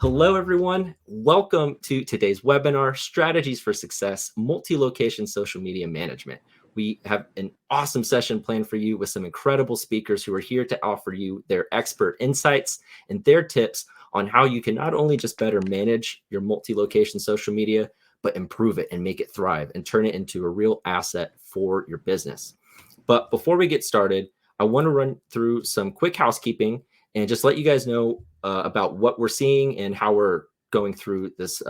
Hello, everyone. Welcome to today's webinar, Strategies for Success, Multi-Location Social Media Management. We have an awesome session planned for you with some incredible speakers who are here to offer you their expert insights and their tips on how you can not only just better manage your multi-location social media, but improve it and make it thrive and turn it into a real asset for your business. But before we get started, I want to run through some quick housekeeping and just let you guys know about what we're seeing and how we're going through this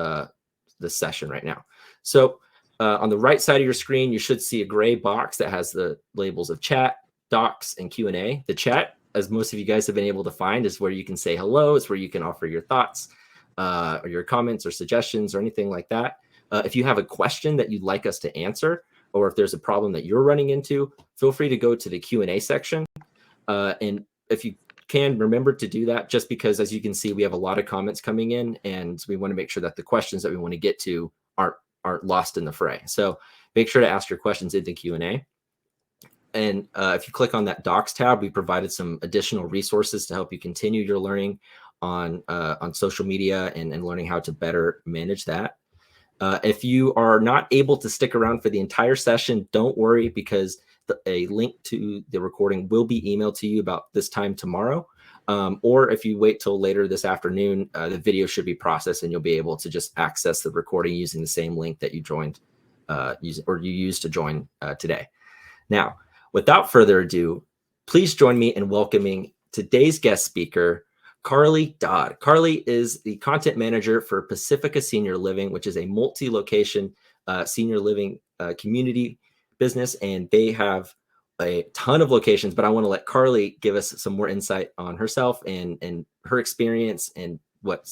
session right now. So on the right side of your screen, you should see a gray box that has the labels of chat, docs, and Q&A. The chat, as most of you guys have been able to find, is where you can say hello. It's where you can offer your thoughts or your comments or suggestions or anything like that. If you have a question that you'd like us to answer, or if there's a problem that you're running into, feel free to go to the Q&A section. And if you can, remember to do that, just because, as you can see, we have a lot of comments coming in, and we want to make sure that the questions that we want to get to aren't lost in the fray. So make sure to ask your questions in the Q&A. And if you click on that Docs tab, we provided some additional resources to help you continue your learning on social media and learning how to better manage that. If you are not able to stick around for the entire session, don't worry, because a link to the recording will be emailed to you about this time tomorrow. Or if you wait till later this afternoon, the video should be processed and you'll be able to just access the recording using the same link that you joined you used to join today. Now, without further ado, please join me in welcoming today's guest speaker, Carly Dodd. Carly is the content manager for Pacifica Senior Living, which is a multi-location senior living community business, and they have a ton of locations. But I want to let Carly give us some more insight on herself and her experience and what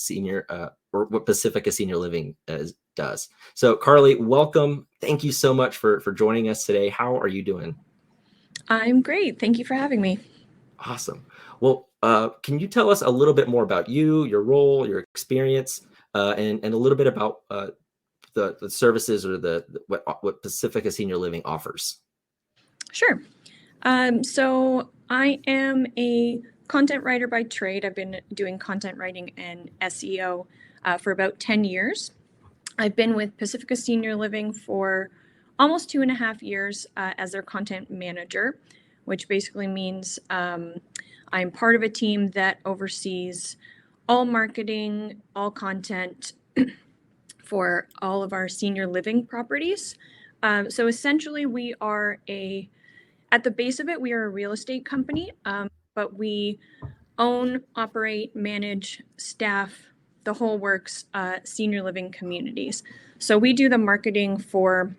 what Pacifica Senior Living does. So, Carly, welcome. Thank you so much for joining us today. How are you doing? I'm great. Thank you for having me. Awesome. Well, can you tell us a little bit more about you, your role, your experience, and a little bit about the services or what Pacifica Senior Living offers? Sure. So I am a content writer by trade. I've been doing content writing and SEO for about 10 years. I've been with Pacifica Senior Living for almost 2.5 years as their content manager, which basically means I'm part of a team that oversees all marketing, all content for all of our senior living properties. So essentially, at the base of it, we are a real estate company, but we own, operate, manage, staff, the whole works, senior living communities. So we do the marketing for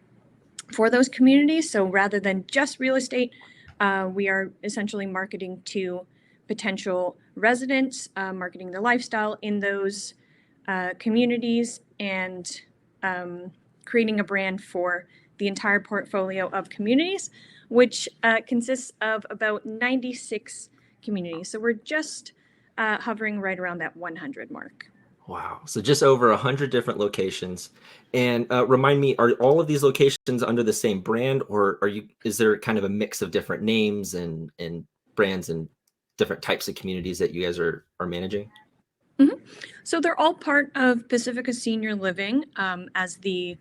those communities. So rather than just real estate, we are essentially marketing to potential residents, marketing their lifestyle in those communities, and creating a brand for the entire portfolio of communities, which consists of about 96 communities. So we're just hovering right around that 100 mark. Wow. So just over 100 different locations. And remind me, are all of these locations under the same brand, or is there kind of a mix of different names and brands and different types of communities that you guys are managing? Mm-hmm. So they're all part of Pacifica Senior Living as the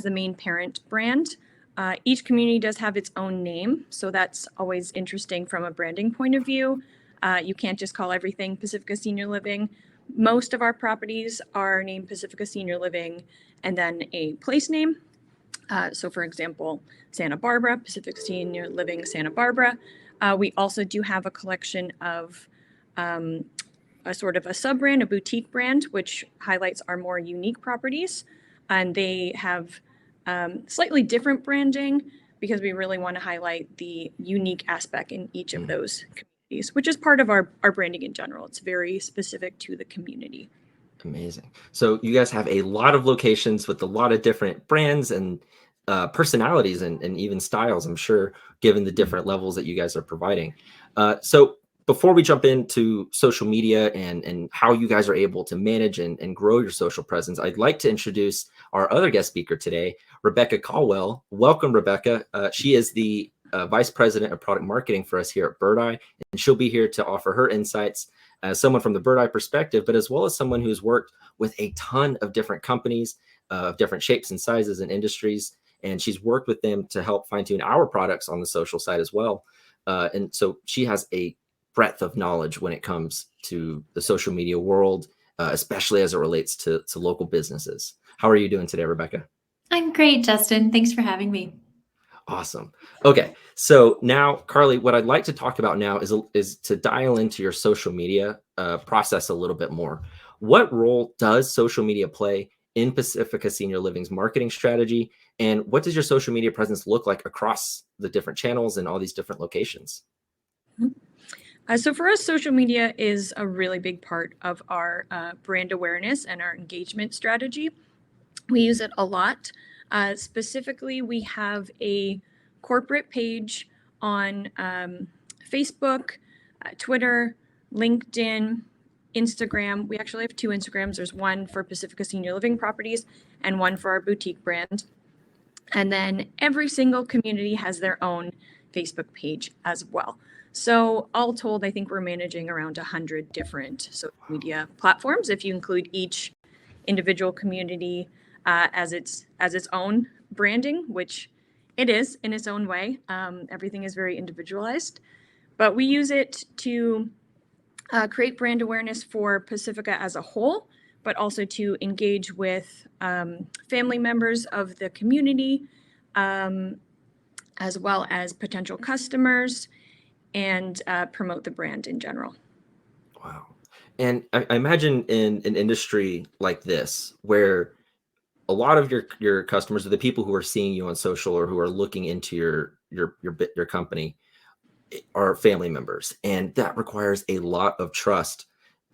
main parent brand. Each community does have its own name, so that's always interesting from a branding point of view. You can't just call everything Pacifica Senior Living. Most of our properties are named Pacifica Senior Living and then a place name. So for example, Santa Barbara, Pacifica Senior Living Santa Barbara. We also do have a collection of a sort of a sub-brand, a boutique brand, which highlights our more unique properties. And they have slightly different branding because we really want to highlight the unique aspect in each of those communities, which is part of our branding in general. It's very specific to the community. Amazing. So you guys have a lot of locations with a lot of different brands and personalities and even styles, I'm sure, given the different levels that you guys are providing. So before we jump into social media and how you guys are able to manage and grow your social presence, I'd like to introduce our other guest speaker today, Rebecca Caldwell. Welcome, Rebecca. She is the Vice President of Product Marketing for us here at Birdeye, and she'll be here to offer her insights as someone from the Birdeye perspective, but as well as someone who's worked with a ton of different companies of different shapes and sizes and industries. And she's worked with them to help fine tune our products on the social side as well. And so she has a breadth of knowledge when it comes to the social media world, especially as it relates to local businesses. How are you doing today, Rebecca? I'm great, Justin. Thanks for having me. Awesome. Okay, so now, Carly, what I'd like to talk about now is to dial into your social media process a little bit more. What role does social media play in Pacifica Senior Living's marketing strategy, and what does your social media presence look like across the different channels and all these different locations? So for us, social media is a really big part of our brand awareness and our engagement strategy. We use it a lot. Specifically, we have a corporate page on Facebook, Twitter, LinkedIn, Instagram. We actually have 2 Instagrams. There's one for Pacifica Senior Living Properties and one for our boutique brand. And then every single community has their own Facebook page as well. So all told, I think we're managing around 100 different social media platforms if you include each individual community as its own branding, which it is in its own way. Everything is very individualized, but we use it to create brand awareness for Pacifica as a whole, but also to engage with family members of the community, as well as potential customers, and promote the brand in general. Wow. And I imagine in an industry like this, where a lot of your customers are the people who are seeing you on social or who are looking into your company are family members, and that requires a lot of trust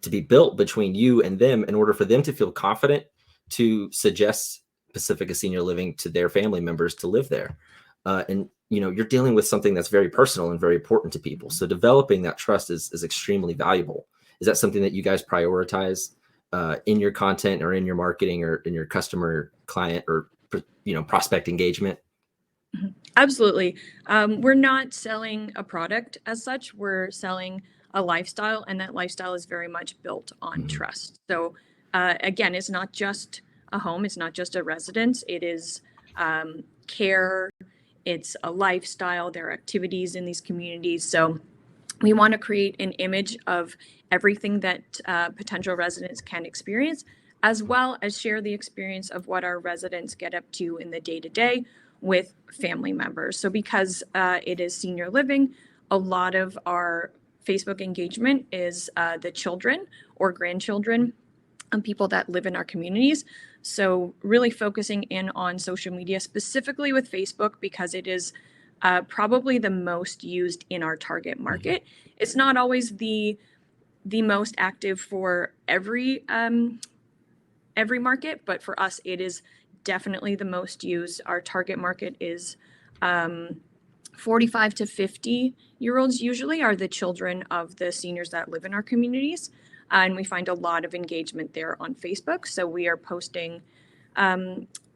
to be built between you and them in order for them to feel confident to suggest Pacifica Senior Living to their family members to live there. And you're dealing with something that's very personal and very important to people. So developing that trust is extremely valuable. Is that something that you guys prioritize in your content or in your marketing or in your customer client or prospect engagement? Absolutely. We're not selling a product as such. We're selling a lifestyle, and that lifestyle is very much built on trust. So again, it's not just a home. It's not just a residence. It is care. It's a lifestyle. There are activities in these communities. So we want to create an image of everything that potential residents can experience, as well as share the experience of what our residents get up to in the day-to-day with family members. So because it is senior living, a lot of our Facebook engagement is the children or grandchildren of people that live in our communities. So really focusing in on social media, specifically with Facebook, because it is probably the most used in our target market. It's not always the most active for every market, but for us, it is definitely the most used. Our target market is 45 to 50-year-olds usually are the children of the seniors that live in our communities. And we find a lot of engagement there on Facebook. So we are posting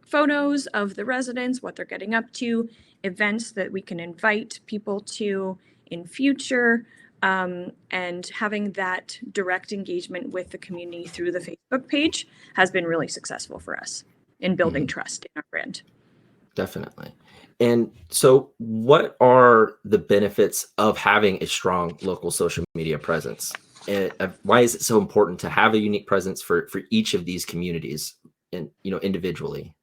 photos of the residents, what they're getting up to, events that we can invite people to in future, and having that direct engagement with the community through the Facebook page has been really successful for us in building trust in our brand. Definitely. And so what are the benefits of having a strong local social media presence? And why is it so important to have a unique presence for each of these communities and individually?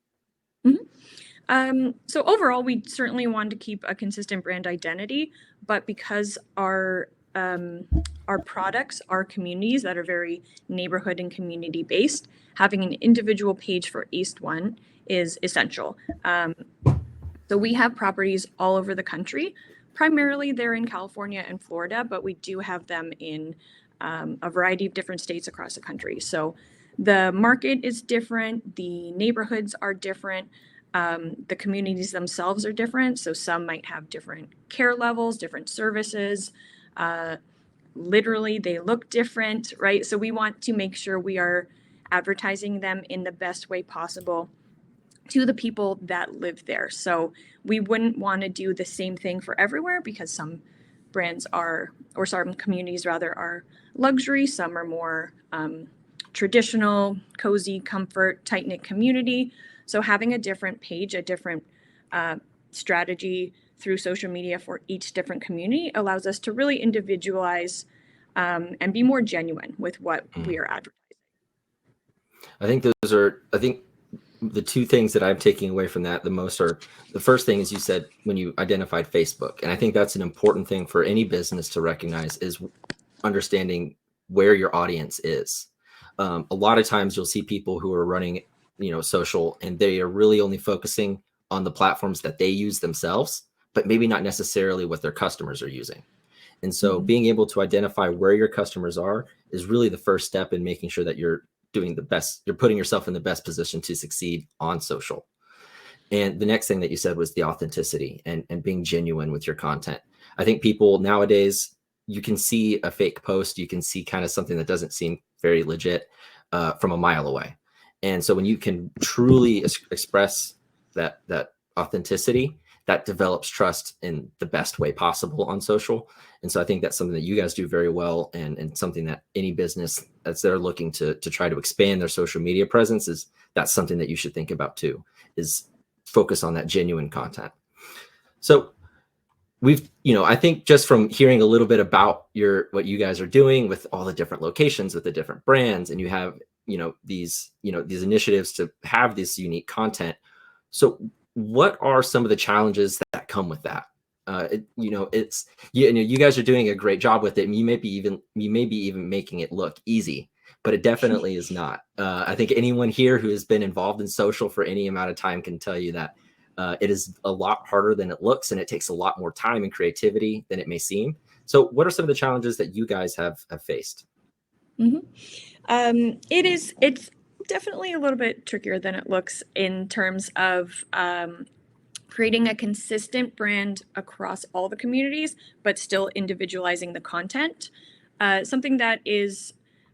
So overall, we certainly want to keep a consistent brand identity, but because our products are communities that are very neighborhood and community based, having an individual page for each one is essential. So we have properties all over the country. Primarily they're in California and Florida, but we do have them in a variety of different states across the country. So the market is different, the neighborhoods are different, the communities themselves are different. So some might have different care levels, different services. Literally, they look different, right? So we want to make sure we are advertising them in the best way possible to the people that live there. So we wouldn't want to do the same thing for everywhere because some brands are, or some communities rather, are luxury. Some are more traditional, cozy, comfort, tight-knit community. So having a different page, a different strategy through social media for each different community allows us to really individualize and be more genuine with what we are advertising. I think the two things that I'm taking away from that the most are, the first thing is you said when you identified Facebook. And I think that's an important thing for any business to recognize, is understanding where your audience is. A lot of times you'll see people who are running, social, and they are really only focusing on the platforms that they use themselves, but maybe not necessarily what their customers are using. And so being able to identify where your customers are is really the first step in making sure that you're doing the best, you're putting yourself in the best position to succeed on social. And the next thing that you said was the authenticity and being genuine with your content. I think people nowadays, you can see a fake post, you can see kind of something that doesn't seem very legit from a mile away. And so when you can truly express that authenticity, that develops trust in the best way possible on social. And so I think that's something that you guys do very well, and something that any business that's they're looking to try to expand their social media presence, is that's something that you should think about too, is focus on that genuine content. So we've, I think just from hearing a little bit about what you guys are doing with all the different locations, with the different brands, and you have, these initiatives to have this unique content. So what are some of the challenges that come with that? You guys are doing a great job with it, and you may be even making it look easy, but it definitely is not. I think anyone here who has been involved in social for any amount of time can tell you that it is a lot harder than it looks, and it takes a lot more time and creativity than it may seem. So what are some of the challenges that you guys have faced? It's definitely a little bit trickier than it looks in terms of creating a consistent brand across all the communities, but still individualizing the content. Something that is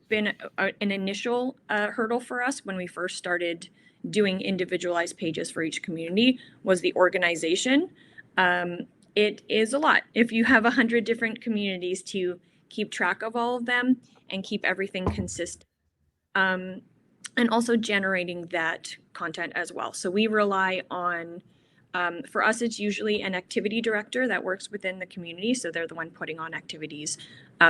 been an initial hurdle for us when we first started doing individualized pages for each community was the organization. It is a lot. If you have 100 different communities, to keep track of all of them and keep everything consistent. And also generating that content as well. So we rely on, for us, it's usually an activity director that works within the community. So they're the one putting on activities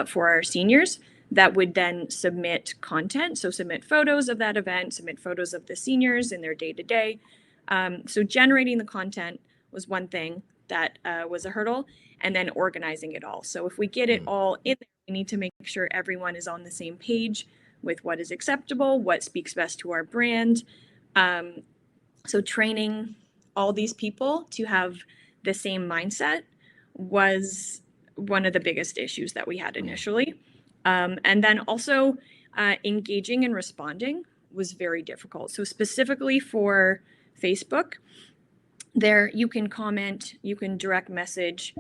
for our seniors that would then submit content. So submit photos of that event, submit photos of the seniors in their day-to-day. So generating the content was one thing that was a hurdle, and then organizing it all. So if we get it all in there, we need to make sure everyone is on the same page with what is acceptable, what speaks best to our brand. So training all these people to have the same mindset was one of the biggest issues that we had initially. And then also engaging and responding was very difficult. So specifically for Facebook, there you can comment, you can direct message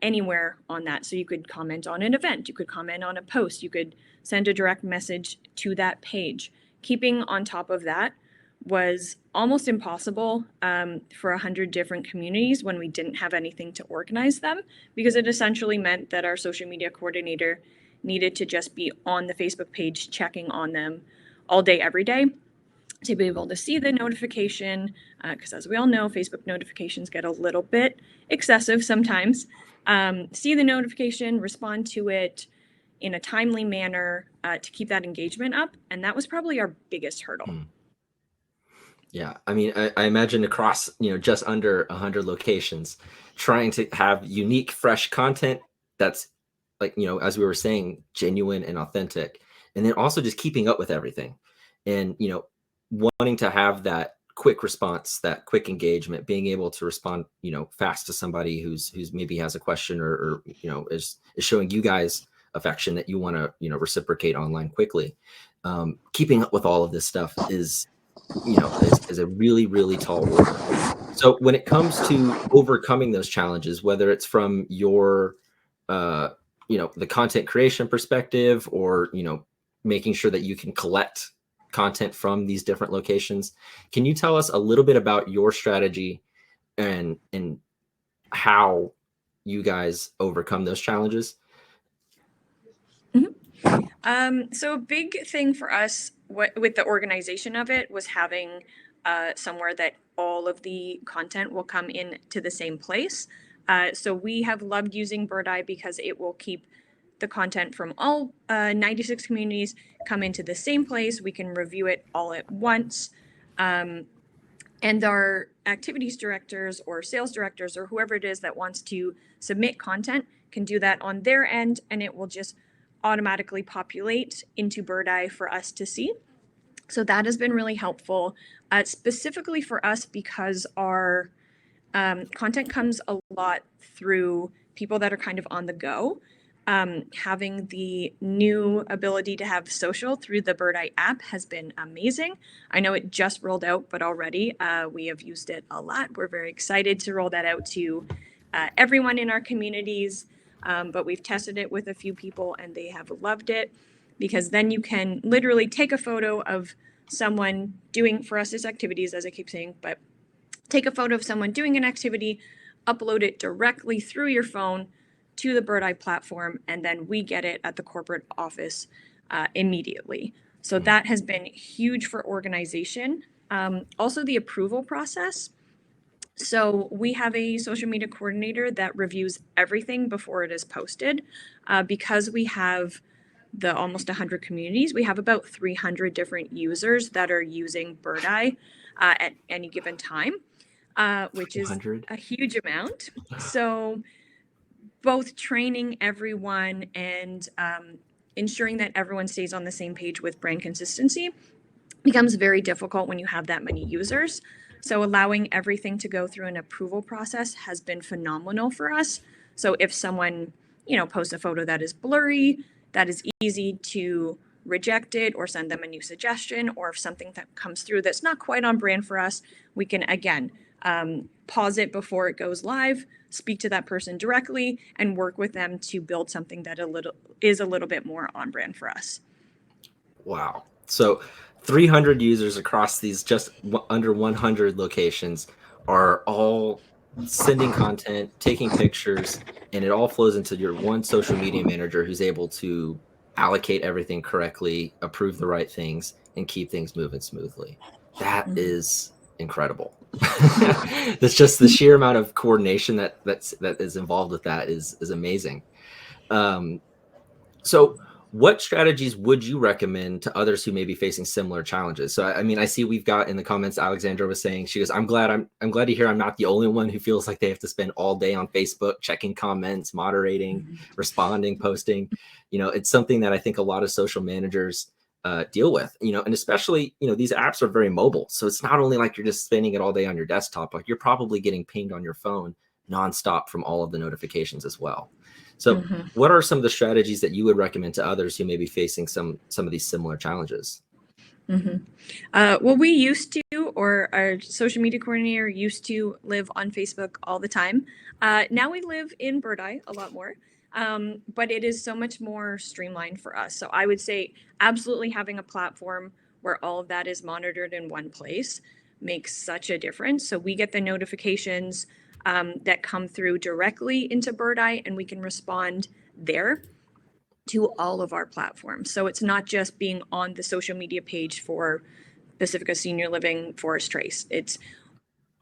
anywhere on that. So you could comment on an event, you could comment on a post, you could send a direct message to that page. Keeping on top of that was almost impossible for 100 different communities when we didn't have anything to organize them, because it essentially meant that our social media coordinator needed to just be on the Facebook page checking on them all day, every day, to be able to see the notification, because as we all know, Facebook notifications get a little bit excessive sometimes. See the notification, respond to it in a timely manner to keep that engagement up. And that was probably our biggest hurdle. Yeah, I mean, I imagine across, just under 100 locations, trying to have unique, fresh content that's like, as we were saying, genuine and authentic, and then also just keeping up with everything, and wanting to have that quick response, that quick engagement, being able to respond, fast to somebody who's maybe has a question or is showing you guys affection that you want to, reciprocate online quickly. Keeping up with all of this stuff is a really, really tall order. So when it comes to overcoming those challenges, whether it's from your, the content creation perspective, or, making sure that you can collect content from these different locations, can you tell us a little bit about your strategy and how you guys overcome those challenges? So a big thing for us with the organization of it was having somewhere that all of the content will come in to the same place. So we have loved using Birdeye because it will keep the content from all 96 communities come into the same place. We can review it all at once. And our activities directors or sales directors or whoever it is that wants to submit content can do that on their end, and it will just automatically populate into Birdeye for us to see. So that has been really helpful, specifically for us because our content comes a lot through people that are kind of on the go. Having the new ability to have social through the Birdeye app has been amazing. I know it just rolled out, but already we have used it a lot. We're very excited to roll that out to everyone in our communities. But we've tested it with a few people and they have loved it because then you can literally take a photo of someone doing, for us, it's activities, as I keep saying, but take a photo of someone doing an activity, upload it directly through your phone to the Birdeye platform, and then we get it at the corporate office immediately. So that has been huge for organization. Also, the approval process. So we have a social media coordinator that reviews everything before it is posted. Because we have the almost 100 communities, we have about 300 different users that are using Birdeye at any given time, which is 100? a huge amount. So both training everyone and ensuring that everyone stays on the same page with brand consistency becomes very difficult when you have that many users. So allowing everything to go through an approval process has been phenomenal for us. So if someone, posts a photo that is blurry, that is easy to reject it or send them a new suggestion, or if something that comes through that's not quite on brand for us, we can again pause it before it goes live, speak to that person directly, and work with them to build something that is a little bit more on brand for us. Wow. So 300 users across these just under 100 locations are all sending content, taking pictures, and it all flows into your one social media manager who's able to allocate everything correctly, approve the right things, and keep things moving smoothly. That is incredible. That's just the sheer amount of coordination that is involved with that is amazing. So what strategies would you recommend to others who may be facing similar challenges? So, I mean, I see we've got in the comments, Alexandra was saying, she goes, I'm glad to hear I'm not the only one who feels like they have to spend all day on Facebook, checking comments, moderating, responding, posting. It's something that I think a lot of social managers deal with, and especially, these apps are very mobile. So it's not only like you're just spending it all day on your desktop, like you're probably getting pinged on your phone nonstop from all of the notifications as well. So what are some of the strategies that you would recommend to others who may be facing some of these similar challenges? Well, we used to, or our social media coordinator used to live on Facebook all the time. Now we live in Birdeye a lot more, but it is so much more streamlined for us. So I would say absolutely having a platform where all of that is monitored in one place makes such a difference. So we get the notifications that come through directly into Birdeye, and we can respond there to all of our platforms. So it's not just being on the social media page for Pacifica Senior Living Forest Trace. It's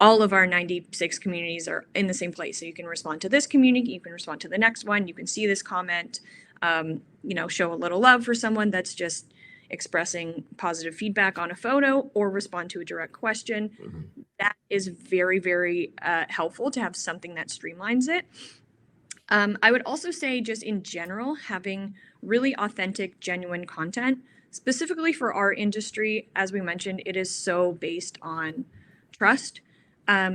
all of our 96 communities are in the same place. So you can respond to this community, you can respond to the next one, you can see this comment, show a little love for someone that's just expressing positive feedback on a photo, or respond to a direct question. That is very, very helpful to have something that streamlines it. I would also say, just in general, having really authentic, genuine content, specifically for our industry, as we mentioned, it is so based on trust.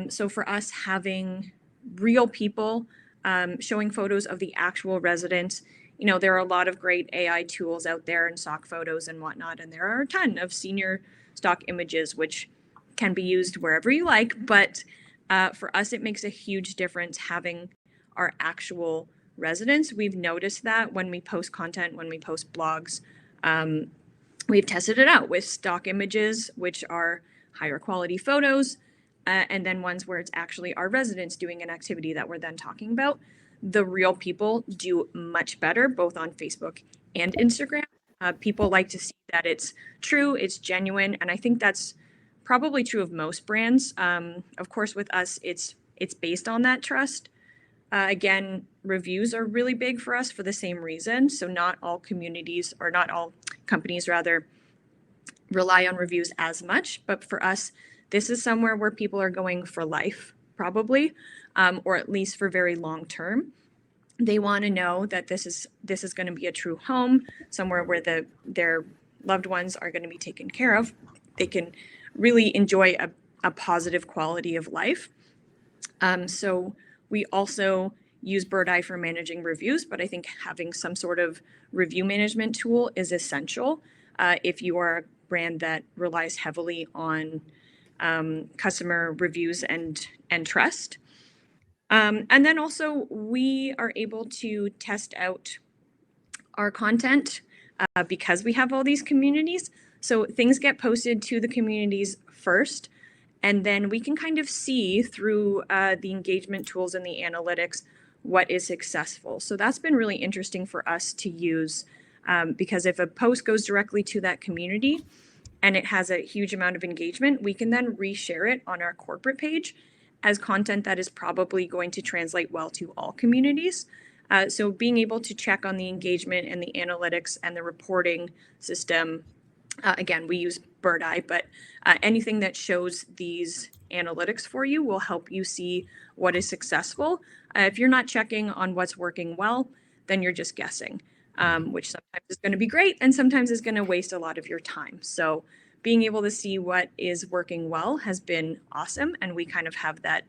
So for us, having real people showing photos of the actual residents, there are a lot of great AI tools out there and stock photos and whatnot, and there are a ton of senior stock images, which can be used wherever you like. But for us, it makes a huge difference having our actual residents. We've noticed that when we post content, when we post blogs, we've tested it out with stock images, which are higher quality photos, and then ones where it's actually our residents doing an activity that we're then talking about. the real people do much better, both on Facebook and Instagram. People like to see that it's true, it's genuine, and I think that's probably true of most brands. Of course, with us, it's based on that trust. Again, reviews are really big for us for the same reason. So not all communities, or not all companies rather, rely on reviews as much, but for us, this is somewhere where people are going for life, probably, or at least for very long term. They want to know that this is going to be a true home, somewhere where their loved ones are going to be taken care of. They can really enjoy a positive quality of life. So we also use Birdeye for managing reviews, but I think having some sort of review management tool is essential if you are a brand that relies heavily on customer reviews and trust. And then also we are able to test out our content because we have all these communities. So things get posted to the communities first, and then we can kind of see through the engagement tools and the analytics what is successful. So that's been really interesting for us to use because if a post goes directly to that community and it has a huge amount of engagement, we can then reshare it on our corporate page as content that is probably going to translate well to all communities. So being able to check on the engagement and the analytics and the reporting system, again, we use Birdeye, but anything that shows these analytics for you will help you see what is successful. If you're not checking on what's working well, then you're just guessing, which sometimes is going to be great and sometimes is going to waste a lot of your time. So being able to see what is working well has been awesome. And we kind of have that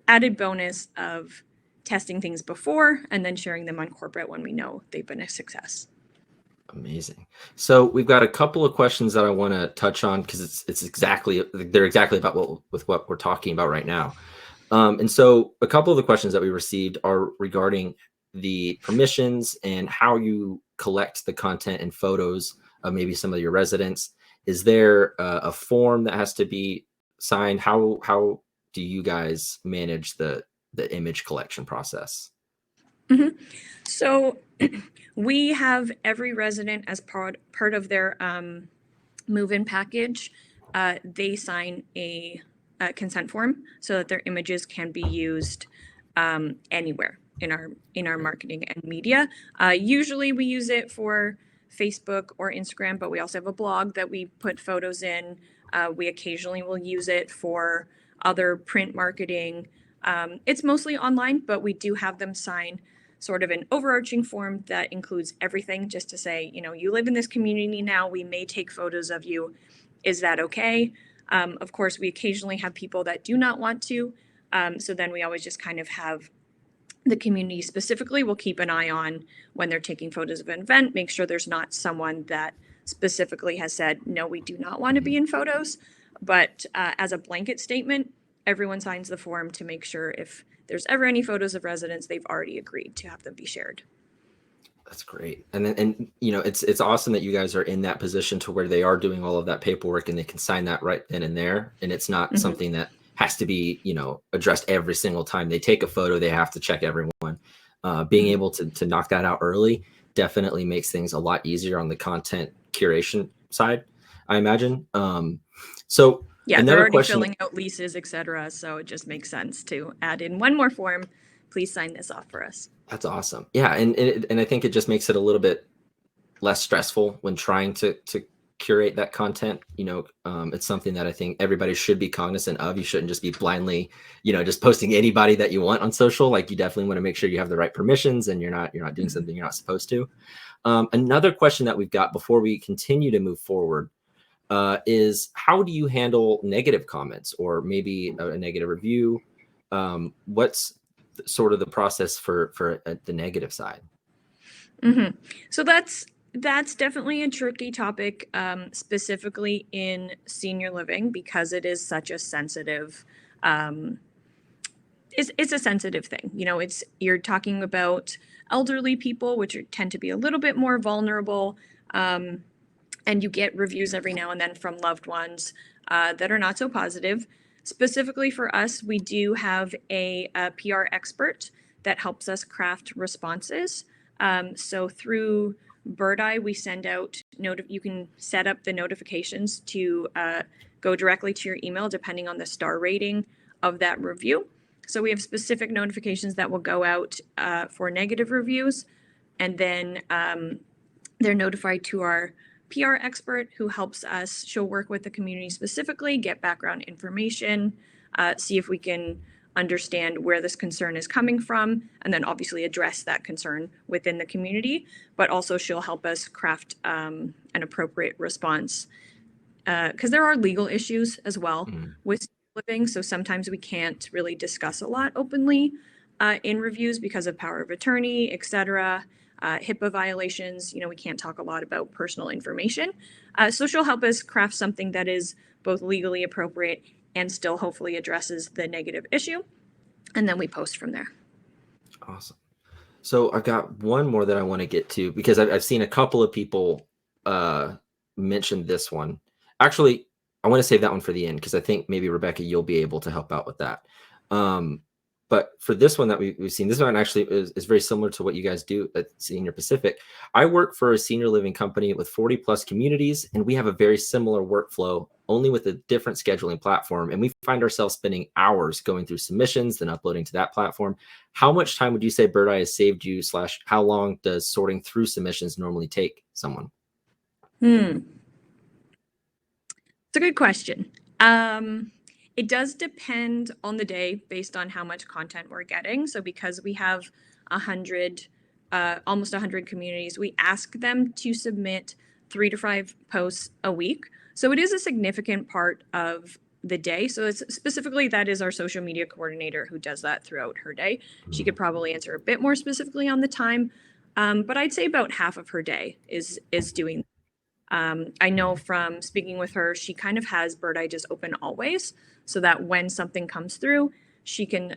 added bonus of testing things before and then sharing them on corporate when we know they've been a success. Amazing. So we've got a couple of questions that I want to touch on because they're exactly about what we're talking about right now. And so a couple of the questions that we received are regarding the permissions and how you collect the content and photos of maybe some of your residents. Is there a form that has to be signed? How do you guys manage the image collection process? Mm-hmm. So we have every resident as part of their move-in package. They sign a consent form so that their images can be used anywhere in our marketing and media. Usually we use it for Facebook or Instagram, but we also have a blog that we put photos in. We occasionally will use it for other print marketing. It's mostly online, but we do have them sign sort of an overarching form that includes everything, just to say, you live in this community now, we may take photos of you. Is that okay? Of course, we occasionally have people that do not want to. So then we always just kind of have the community specifically will keep an eye on when they're taking photos of an event, make sure there's not someone that specifically has said, no, we do not want to be in photos. But as a blanket statement, everyone signs the form to make sure if there's ever any photos of residents, they've already agreed to have them be shared. That's great. And it's awesome that you guys are in that position to where they are doing all of that paperwork and they can sign that right then and there. And it's not something that has to be, addressed every single time they take a photo. They have to check everyone. Being able to knock that out early definitely makes things a lot easier on the content curation side, I imagine. So yeah, another they're already question, filling out leases, etc. So it just makes sense to add in one more form. Please sign this off for us. That's awesome. Yeah, and I think it just makes it a little bit less stressful when trying to curate that content. It's something that I think everybody should be cognizant of. You shouldn't just be blindly, just posting anybody that you want on social. Like, you definitely want to make sure you have the right permissions and you're not doing something you're not supposed to. Another question that we've got before we continue to move forward is, how do you handle negative comments or maybe a negative review? What's sort of the process for the negative side? So that's definitely a tricky topic, specifically in senior living, because it is such a sensitive it's a sensitive thing. You're talking about elderly people, which tend to be a little bit more vulnerable, and you get reviews every now and then from loved ones that are not so positive. Specifically for us, we do have a PR expert that helps us craft responses. So through Birdeye, we send out you can set up the notifications to go directly to your email depending on the star rating of that review. So we have specific notifications that will go out for negative reviews, and then they're notified to our PR expert who helps us. She'll work with the community specifically, get background information, see if we can understand where this concern is coming from, and then obviously address that concern within the community. But also she'll help us craft an appropriate response, because there are legal issues as well with living. So sometimes we can't really discuss a lot openly in reviews because of power of attorney, etc. HIPAA violations, we can't talk a lot about personal information. So she'll help us craft something that is both legally appropriate and still hopefully addresses the negative issue. And then we post from there. Awesome. So I've got one more that I want to get to, because I've seen a couple of people mention this one. Actually, I want to save that one for the end, because I think maybe Rebecca, you'll be able to help out with that. But for this one that we've seen, this one actually is very similar to what you guys do at Senior Pacific. I work for a senior living company with 40 plus communities, and we have a very similar workflow, only with a different scheduling platform. And we find ourselves spending hours going through submissions, then uploading to that platform. How much time would you say Birdeye has saved you, / how long does sorting through submissions normally take someone? It's a good question. It does depend on the day based on how much content we're getting. So because we have almost 100 communities, we ask them to submit 3 to 5 posts a week. So it is a significant part of the day. So it's specifically, that is our social media coordinator who does that throughout her day. She could probably answer a bit more specifically on the time, but I'd say about half of her day is doing. I know from speaking with her, she kind of has Birdeye just open always, so that when something comes through, she can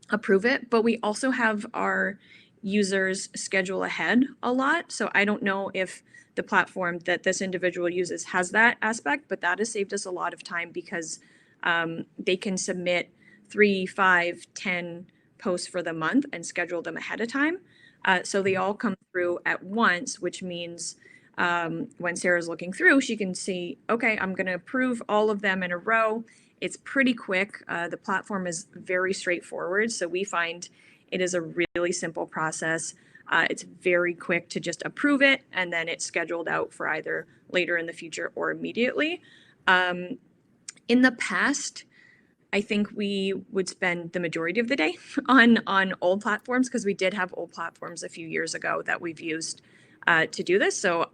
approve it. But we also have our users schedule ahead a lot. So I don't know if the platform that this individual uses has that aspect, but that has saved us a lot of time, because they can submit 3, 5, 10 posts for the month and schedule them ahead of time. So they all come through at once, which means when Sarah's looking through, she can see, okay, I'm going to approve all of them in a row. It's pretty quick. The platform is very straightforward. So we find it is a really simple process. It's very quick to just approve it, and then it's scheduled out for either later in the future or immediately. In the past, I think we would spend the majority of the day on old platforms, because we did have old platforms a few years ago that we've used to do this. So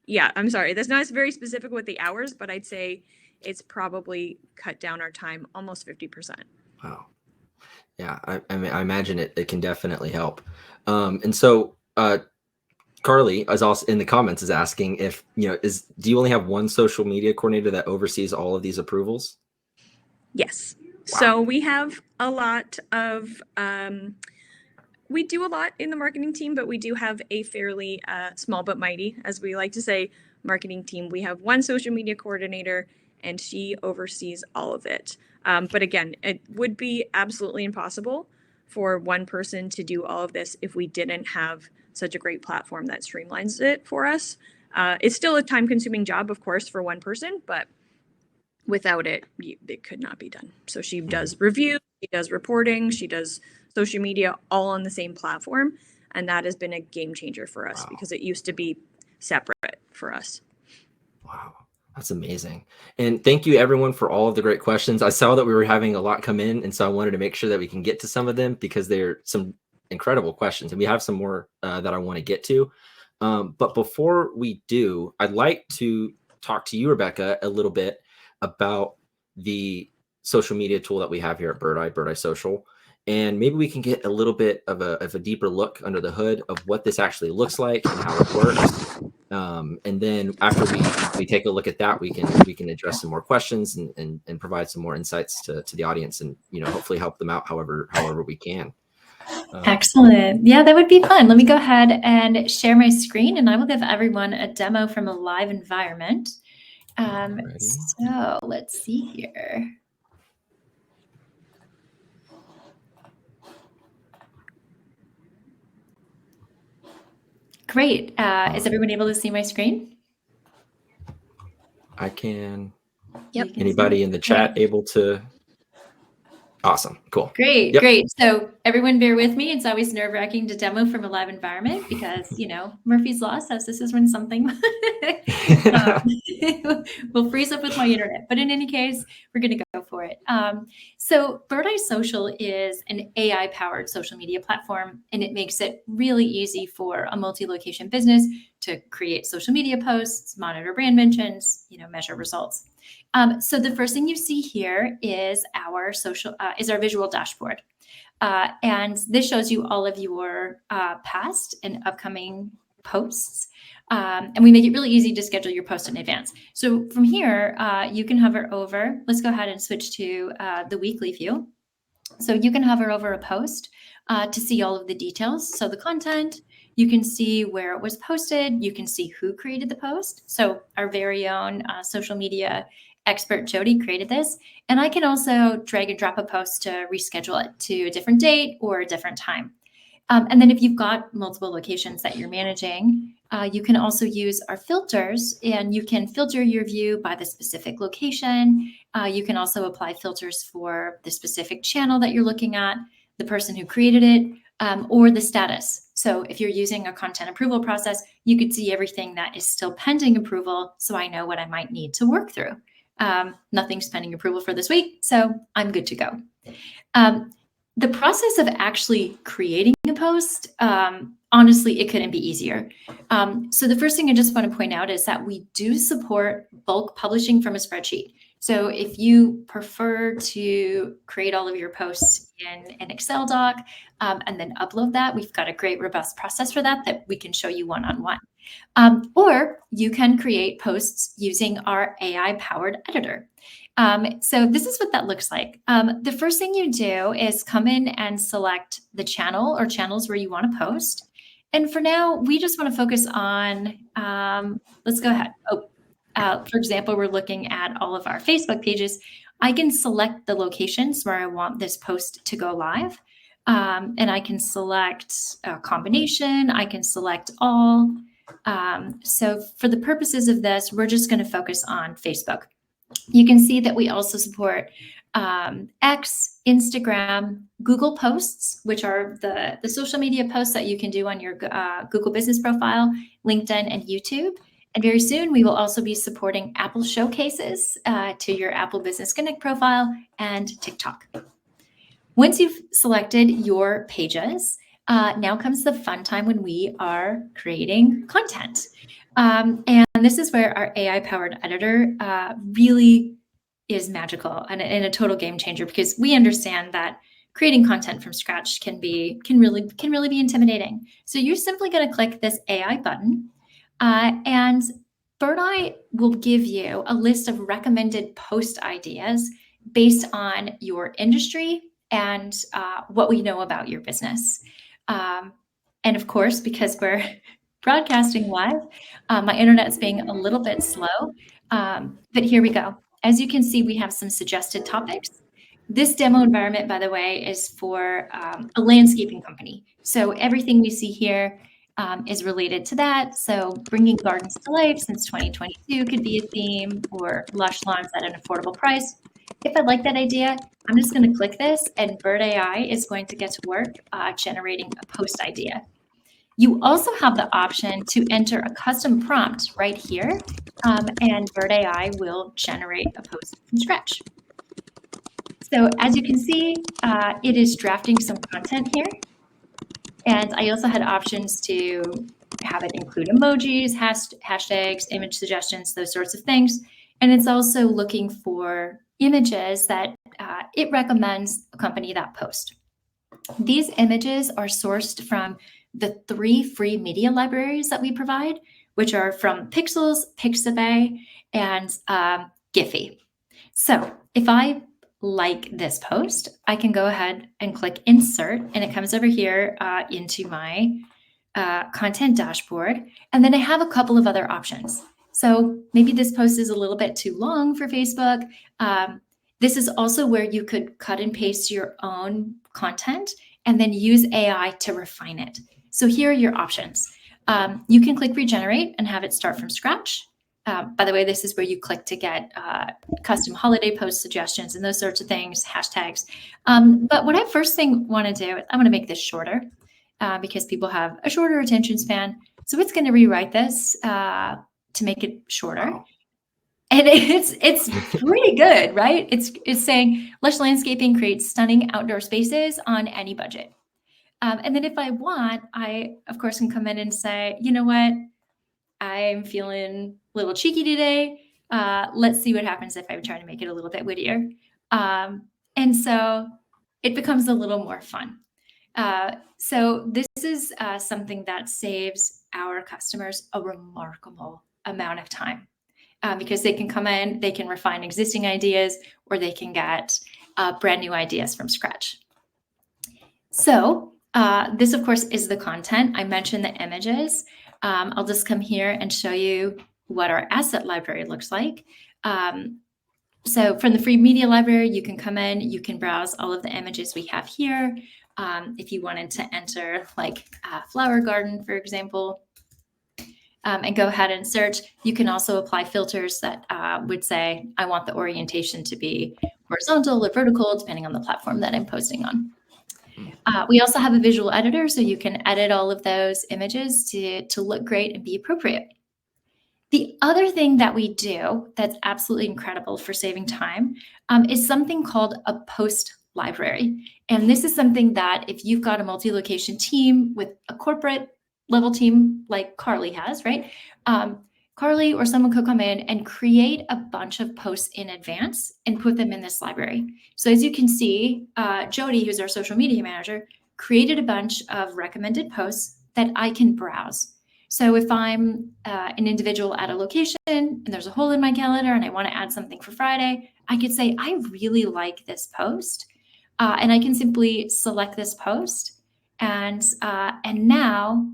yeah, I'm sorry, that's not very specific with the hours, but I'd say it's probably cut down our time almost 50%. Wow. Yeah, I mean, I imagine it can definitely help. And so Carly is also in the comments is asking if, do you only have one social media coordinator that oversees all of these approvals? Yes. Wow. So we have a lot of, we do a lot in the marketing team, but we do have a fairly small but mighty, as we like to say, marketing team. We have one social media coordinator, and she oversees all of it. But again, it would be absolutely impossible for one person to do all of this if we didn't have such a great platform that streamlines it for us. It's still a time-consuming job, of course, for one person, but without it, it could not be done. So she does reviews, she does reporting, she does social media, all on the same platform. And that has been a game changer for us. Wow. Because it used to be separate for us. Wow. That's amazing. And thank you everyone for all of the great questions. I saw that we were having a lot come in, and so I wanted to make sure that we can get to some of them, because they're some incredible questions, and we have some more that I want to get to. But before we do, I'd like to talk to you, Rebecca, a little bit about the social media tool that we have here at Birdeye Social. And maybe we can get a little bit of a deeper look under the hood of what this actually looks like and how it works. And then after we take a look at that, we can address some more questions and provide some more insights to the audience, and hopefully help them out however we can. Excellent. Yeah, that would be fun. Let me go ahead and share my screen, and I will give everyone a demo from a live environment. So let's see here. Great. Is everyone able to see my screen? I can. Yep. You can Anybody see? in the chat Okay. able to? Awesome. Cool. Great, Yep. great. So everyone bear with me. It's always nerve-wracking to demo from a live environment because, Murphy's Law says this is when something will freeze up with my internet. But in any case, we're going to go for it. So Birdeye Social is an AI-powered social media platform, and it makes it really easy for a multi-location business to create social media posts, monitor brand mentions, measure results. So the first thing you see here is our visual dashboard. And this shows you all of your past and upcoming posts. And we make it really easy to schedule your post in advance. So from here, you can hover over, let's go ahead and switch to the weekly view. So you can hover over a post to see all of the details. So the content, you can see where it was posted. You can see who created the post. So our very own social media expert, Jody, created this. And I can also drag and drop a post to reschedule it to a different date or a different time. And then if you've got multiple locations that you're managing, you can also use our filters, and you can filter your view by the specific location. You can also apply filters for the specific channel that you're looking at, the person who created it, or the status. So if you're using a content approval process, you could see everything that is still pending approval, so I know what I might need to work through. Nothing's pending approval for this week, so I'm good to go. The process of actually creating a post, honestly, it couldn't be easier. So the first thing I just want to point out is that we do support bulk publishing from a spreadsheet. So if you prefer to create all of your posts in an Excel doc and then upload that, we've got a great robust process for that we can show you one-on-one. Or you can create posts using our AI-powered editor. So this is what that looks like. The first thing you do is come in and select the channel or channels where you want to post. And for now, we just want to focus on, let's go ahead. For example, we're looking at all of our Facebook pages. I can select the locations where I want this post to go live. And I can select a combination. I can select all. So for the purposes of this, we're just going to focus on Facebook. You can see that we also support X, Instagram, Google Posts, which are the social media posts that you can do on your Google business profile, LinkedIn, and YouTube. And very soon, we will also be supporting Apple Showcases to your Apple Business Connect profile and TikTok. Once you've selected your pages, now comes the fun time when we are creating content. And this is where our AI-powered editor really is magical and a total game changer, because we understand that creating content from scratch can really be intimidating. So you're simply going to click this AI button, and Birdeye will give you a list of recommended post ideas based on your industry and what we know about your business. And of course, because we're broadcasting live, my internet's being a little bit slow, but here we go. As you can see, we have some suggested topics. This demo environment, by the way, is for a landscaping company. So everything we see here is related to that. So bringing gardens to life since 2022 could be a theme, or lush lawns at an affordable price. If I like that idea, I'm just going to click this, and Birdeye is going to get to work generating a post idea. You also have the option to enter a custom prompt right here, and Birdeye will generate a post from scratch. So as you can see, it is drafting some content here. And I also had options to have it include emojis, hashtags, image suggestions, those sorts of things. And it's also looking for images that it recommends accompany that post. These images are sourced from the 3 free media libraries that we provide, which are from Pixels, Pixabay, and Giphy. So if I like this post, I can go ahead and click Insert, and it comes over here into my content dashboard. And then I have a couple of other options. So maybe this post is a little bit too long for Facebook. This is also where you could cut and paste your own content and then use AI to refine it. So here are your options. You can click regenerate and have it start from scratch. By the way, this is where you click to get custom holiday post suggestions and those sorts of things, hashtags. But what I first thing want to do is I want to make this shorter because people have a shorter attention span. So it's going to rewrite this to make it shorter. Wow. And it's pretty good, right? It's saying Lush Landscaping creates stunning outdoor spaces on any budget. And then if I want, I, of course, can come in and say, you know what? I'm feeling a little cheeky today. Let's see what happens if I try to make it a little bit wittier. And so it becomes a little more fun. So this is something that saves our customers a remarkable amount of time because they can come in, they can refine existing ideas, or they can get brand new ideas from scratch. So this, of course, is the content. I mentioned the images. I'll just come here and show you what our asset library looks like. So from the free media library, you can come in, you can browse all of the images we have here. If you wanted to enter like a flower garden, for example, and go ahead and search, you can also apply filters that would say, I want the orientation to be horizontal or vertical, depending on the platform that I'm posting on. We also have a visual editor, so you can edit all of those images to look great and be appropriate. The other thing that we do that's absolutely incredible for saving time is something called a post library. And this is something that if you've got a multi-location team with a corporate level team like Carly has, right? Carly or someone could come in and create a bunch of posts in advance and put them in this library. So as you can see, Jody, who's our social media manager, created a bunch of recommended posts that I can browse. So if I'm an individual at a location and there's a hole in my calendar and I want to add something for Friday, I could say, I really like this post. And I can simply select this post. And now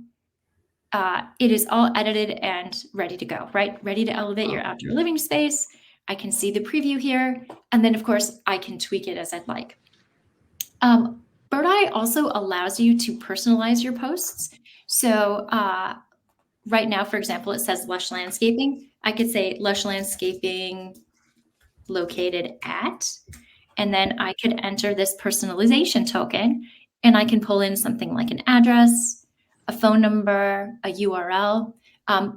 it is all edited and ready to go, right? Ready to elevate your outdoor living space. I can see the preview here. And then, of course, I can tweak it as I'd like. Birdeye also allows you to personalize your posts. So right now, for example, it says Lush Landscaping. I could say Lush Landscaping located at, and then I could enter this personalization token, and I can pull in something like an address, a phone number, a URL,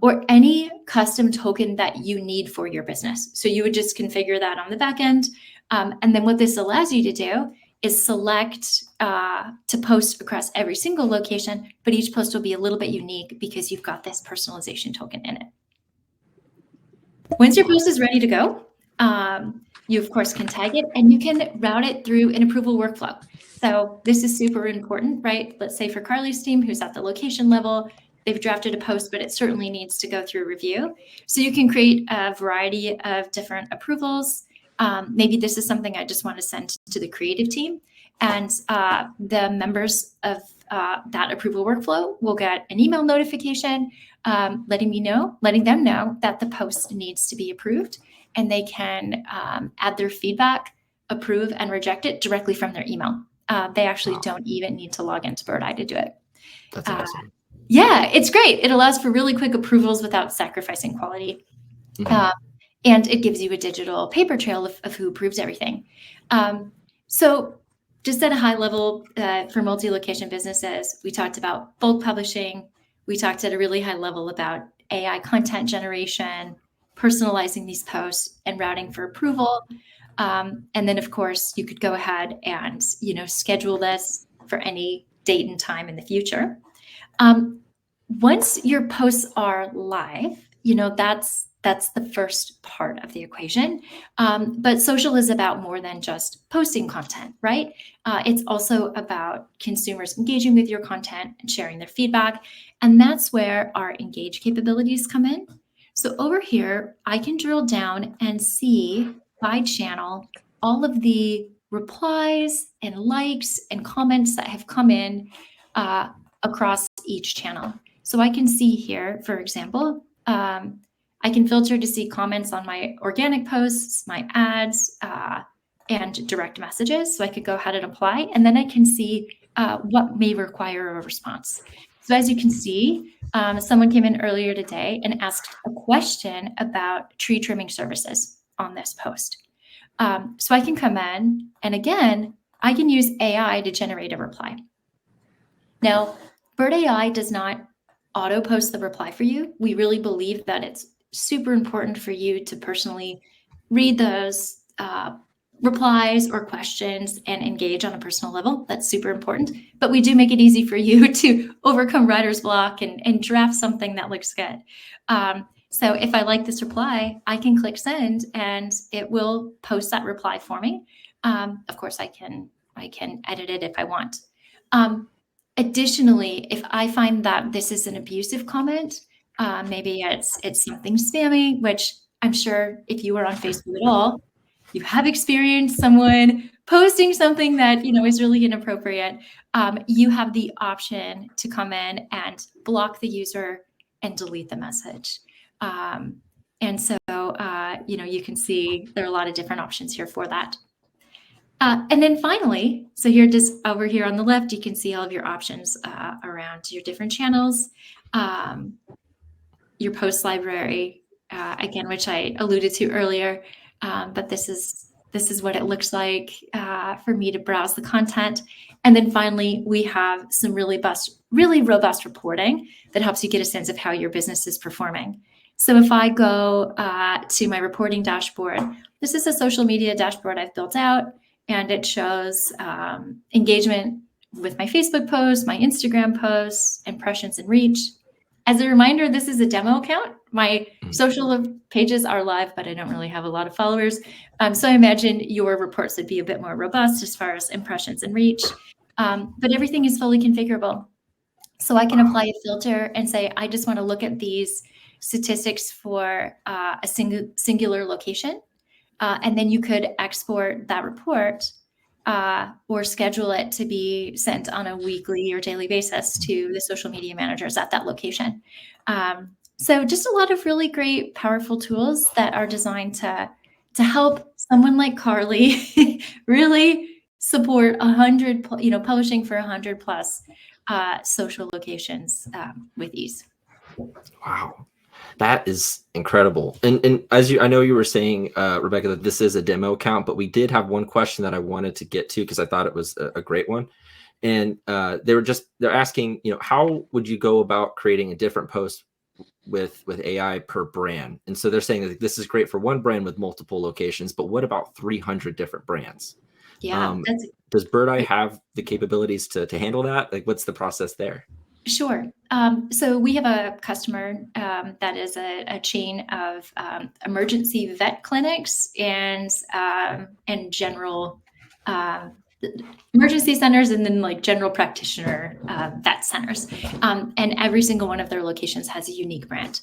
or any custom token that you need for your business. So you would just configure that on the back end. And then what this allows you to do is select to post across every single location, but each post will be a little bit unique because you've got this personalization token in it. Once your post is ready to go, you of course can tag it and you can route it through an approval workflow. So this is super important, right? Let's say for Carly's team, who's at the location level, they've drafted a post, but it certainly needs to go through review. So you can create a variety of different approvals. Maybe this is something I just want to send to the creative team, and the members of that approval workflow will get an email notification letting them know that the post needs to be approved, and they can add their feedback, approve, and reject it directly from their email. They actually don't even need to log into Birdeye to do it. That's awesome. Yeah, it's great. It allows for really quick approvals without sacrificing quality. Mm-hmm. And it gives you a digital paper trail of who approves everything. So just at a high level for multi-location businesses, we talked about bulk publishing. We talked at a really high level about AI content generation, personalizing these posts, and routing for approval. And then, of course, you could go ahead and schedule this for any date and time in the future. Once your posts are live, that's the first part of the equation. But social is about more than just posting content, right? It's also about consumers engaging with your content and sharing their feedback. And that's where our engage capabilities come in. So over here, I can drill down and see by channel all of the replies and likes and comments that have come in across each channel. So I can see here, for example, I can filter to see comments on my organic posts, my ads, and direct messages. So I could go ahead and apply, and then I can see what may require a response. So as you can see, someone came in earlier today and asked a question about tree trimming services on this post. So I can come in, and again, I can use AI to generate a reply. Now, Birdeye does not auto post the reply for you. We really believe that it's super important for you to personally read those replies or questions and engage on a personal level. That's super important. But we do make it easy for you to overcome writer's block and draft something that looks good. So if I like this reply, I can click send and it will post that reply for me. Of course, I can edit it if I want. Additionally, if I find that this is an abusive comment, maybe it's something spammy, which I'm sure if you are on Facebook at all, you have experienced someone posting something that is really inappropriate. You have the option to come in and block the user and delete the message. And so you can see there are a lot of different options here for that. And then finally, so here, just over here on the left, you can see all of your options around your different channels, your post library, again, which I alluded to earlier. But this is what it looks like for me to browse the content. And then finally, we have some really robust reporting that helps you get a sense of how your business is performing. So if I go to my reporting dashboard, this is a social media dashboard I've built out. And it shows engagement with my Facebook posts, my Instagram posts, impressions and reach. As a reminder, this is a demo account. My social pages are live, but I don't really have a lot of followers. So I imagine your reports would be a bit more robust as far as impressions and reach. But everything is fully configurable. So I can apply a filter and say, I just want to look at these statistics for a singular location. And then you could export that report or schedule it to be sent on a weekly or daily basis to the social media managers at that location. So just a lot of really great, powerful tools that are designed to help someone like Carly really support publishing for 100 plus social locations with ease. Wow. That is incredible. And as I know you were saying, Rebecca, that this is a demo account, but we did have one question that I wanted to get to because I thought it was a great one. And they're asking, how would you go about creating a different post with AI per brand? And so they're saying that this is great for one brand with multiple locations, but what about 300 different brands? Yeah. Does Birdeye have the capabilities to handle that? Like, what's the process there? Sure. So we have a customer that is a chain of emergency vet clinics and general emergency centers, and then like general practitioner vet centers. And every single one of their locations has a unique brand.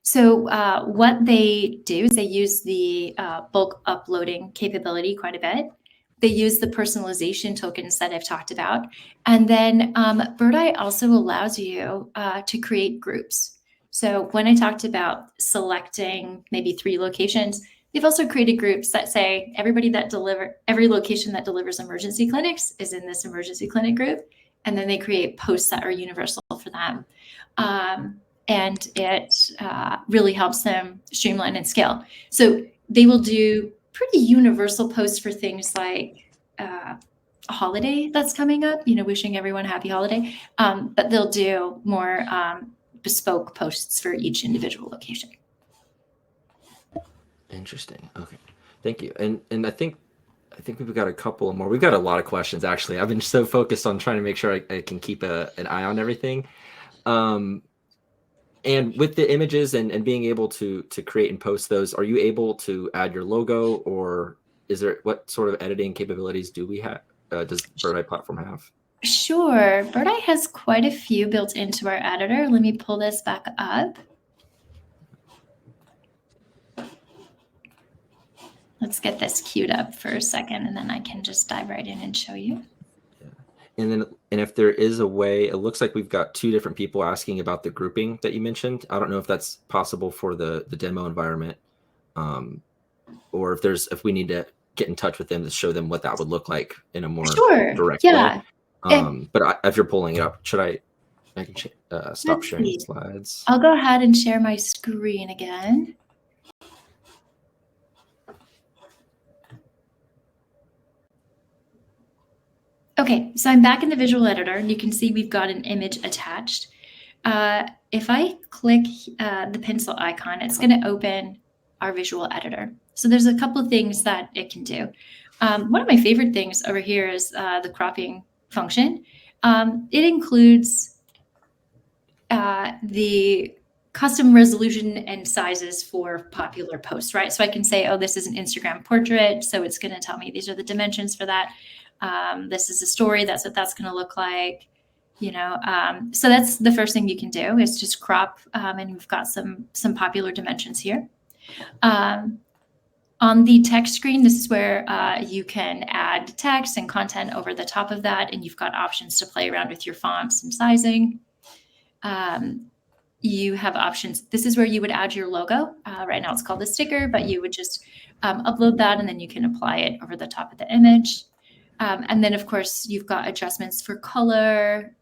So what they do is they use the bulk uploading capability quite a bit. They use the personalization tokens that I've talked about. And then Birdeye also allows you to create groups. So when I talked about selecting maybe 3 locations, they've also created groups that say every location that delivers emergency clinics is in this emergency clinic group. And then they create posts that are universal for them. And it really helps them streamline and scale. So they will do pretty universal posts for things like a holiday that's coming up, wishing everyone a happy holiday. But they'll do more bespoke posts for each individual location. Interesting. Okay. Thank you. And I think we've got a couple more. We've got a lot of questions, actually. I've been so focused on trying to make sure I can keep an eye on everything. And with the images and being able to create and post those, are you able to add your logo, or what sort of editing capabilities do we have? Does Birdeye platform have? Sure. Birdeye has quite a few built into our editor. Let me pull this back up. Let's get this queued up for a second, and then I can just dive right in and show you. And if there is a way, it looks like we've got 2 different people asking about the grouping that you mentioned. I don't know if that's possible for the demo environment, or if we need to get in touch with them to show them what that would look like in a more direct way. Yeah. But if you're pulling it up, should I? I can stop Let's sharing see. slides. I'll go ahead and share my screen again. Okay, so I'm back in the visual editor, and you can see we've got an image attached. If I click the pencil icon, it's going to open our visual editor. So there's a couple of things that it can do. One of my favorite things over here is the cropping function. It includes the custom resolution and sizes for popular posts, right? So I can say, oh, this is an Instagram portrait, so it's going to tell me these are the dimensions for that. This is a story, that's what that's going to look like. So that's the first thing you can do is just crop, and we've got some popular dimensions here. On the text screen, this is where you can add text and content over the top of that, and you've got options to play around with your fonts and sizing. You have options. This is where you would add your logo. Right now it's called a sticker, but you would just upload that, and then you can apply it over the top of the image. And then, of course, you've got adjustments for color.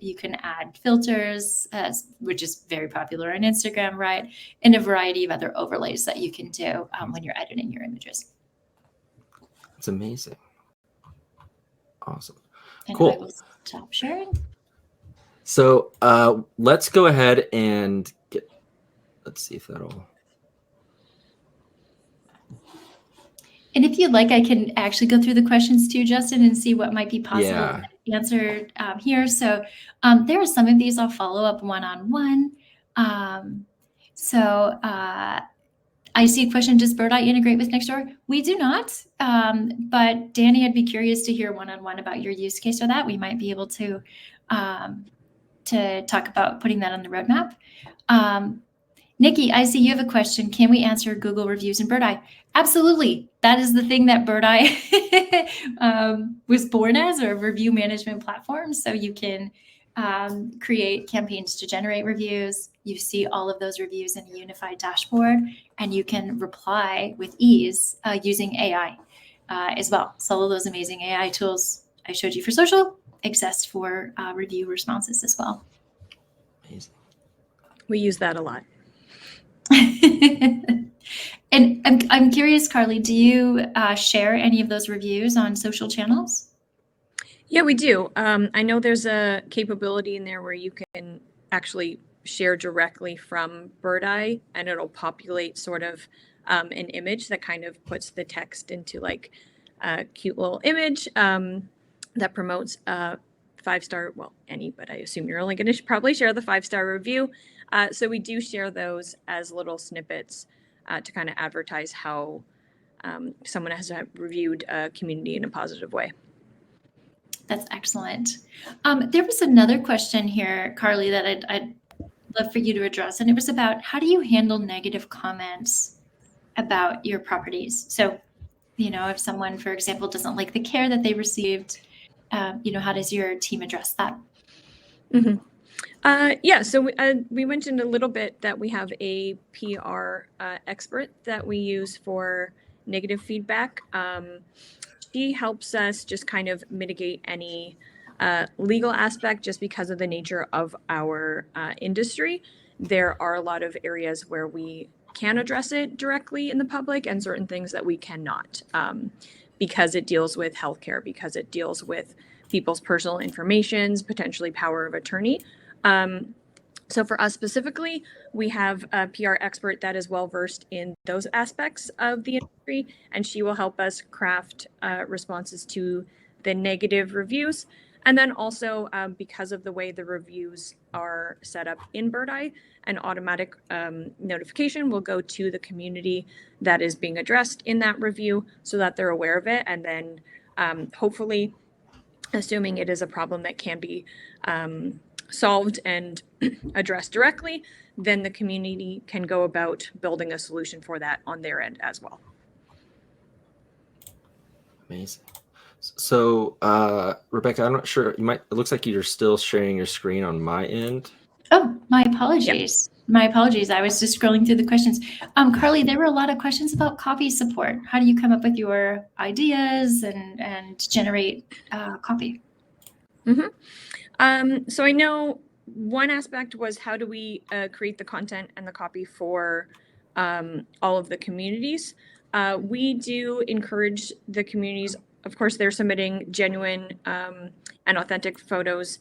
You can add filters, which is very popular on Instagram, right? And a variety of other overlays that you can do when you're editing your images. It's amazing. Awesome. And cool. I will stop sharing. So let's go ahead and let's see if that'll. And if you'd like, I can actually go through the questions too, Justin, and see what might be possible to answer here. So there are some of these I'll follow up one-on-one. I see a question, does Birdeye integrate with Nextdoor? We do not, but Danny, I'd be curious to hear one-on-one about your use case for that. We might be able to talk about putting that on the roadmap. Nikki, I see you have a question. Can we answer Google reviews in Birdeye? Absolutely. That is the thing that Birdeye was born as, a review management platform. So you can create campaigns to generate reviews. You see all of those reviews in a unified dashboard, and you can reply with ease using AI as well. So all of those amazing AI tools I showed you for social exist for review responses as well. Amazing. We use that a lot. And I'm curious, Carly, do you share any of those reviews on social channels? Yeah, we do. I know there's a capability in there where you can actually share directly from Birdeye, and it'll populate sort of an image that kind of puts the text into like a cute little image that promotes a 5-star, well, any, but I assume you're only going to probably share the 5-star review. So we do share those as little snippets to kind of advertise how someone has reviewed a community in a positive way. That's excellent. There was another question here, Carly, that I'd love for you to address, and it was about how do you handle negative comments about your properties? So, if someone, for example, doesn't like the care that they received, how does your team address that? Mm-hmm. So we mentioned a little bit that we have a PR expert that we use for negative feedback. She helps us just kind of mitigate any legal aspect just because of the nature of our industry. There are a lot of areas where we can address it directly in the public and certain things that we cannot because it deals with healthcare, because it deals with people's personal information, potentially power of attorney. So for us specifically, we have a PR expert that is well-versed in those aspects of the industry, and she will help us craft responses to the negative reviews. And then also, because of the way the reviews are set up in Birdeye, an automatic notification will go to the community that is being addressed in that review so that they're aware of it. And then hopefully, assuming it is a problem that can be solved and addressed directly, then the community can go about building a solution for that on their end as well. Amazing. So, Rebecca, I'm not sure. It looks like you're still sharing your screen on my end. Oh, my apologies. Yep. My apologies. I was just scrolling through the questions. Carly, there were a lot of questions about copy support. How do you come up with your ideas and generate copy? Mm-hmm. So I know one aspect was how do we create the content and the copy for all of the communities. We do encourage the communities. Of course, they're submitting genuine and authentic photos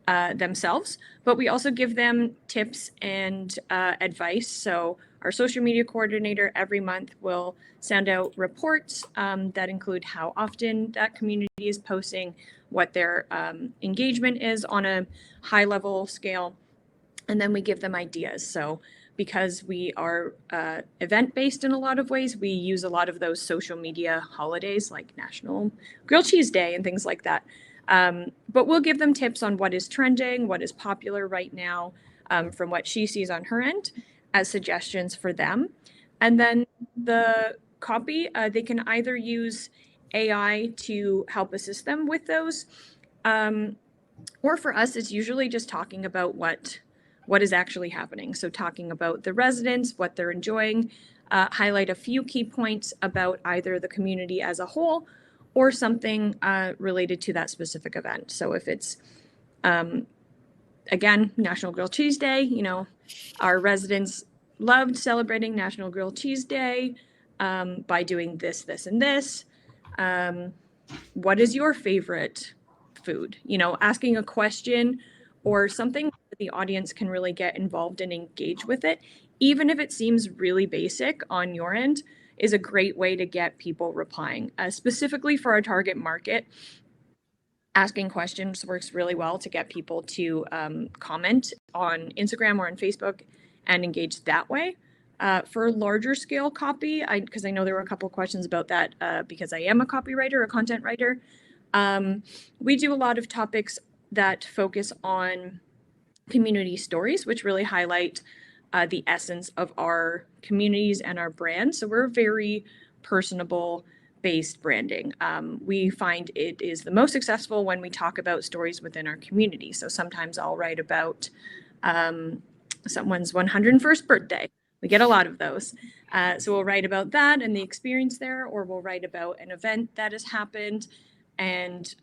themselves, but we also give them tips and advice. So our social media coordinator every month will send out reports that include how often that community is posting, what their engagement is on a high level scale, and then we give them ideas. So because we are event based in a lot of ways, we use a lot of those social media holidays like National Grilled Cheese Day and things like that. But we'll give them tips on what is trending, what is popular right now, from what she sees on her end as suggestions for them. And then the copy, they can either use AI to help assist them with those, or for us, it's usually just talking about what is actually happening. So talking about the residents, what they're enjoying, highlight a few key points about either the community as a whole or something related to that specific event. So if it's, again, National Grilled Cheese Day, our residents loved celebrating National Grilled Cheese Day by doing this, this, and this. What is your favorite food? Asking a question or something that the audience can really get involved and engage with it, even if it seems really basic on your end, is a great way to get people replying. Specifically for our target market, asking questions works really well to get people to comment on Instagram or on Facebook and engage that way. For larger scale copy, because I know there were a couple of questions about that because I am a copywriter, a content writer, we do a lot of topics that focus on community stories, which really highlight the essence of our communities and our brand. So we're very personable based branding. We find it is the most successful when we talk about stories within our community. So sometimes I'll write about someone's 101st birthday. We get a lot of those. So we'll write about that and the experience there, or we'll write about an event that has happened and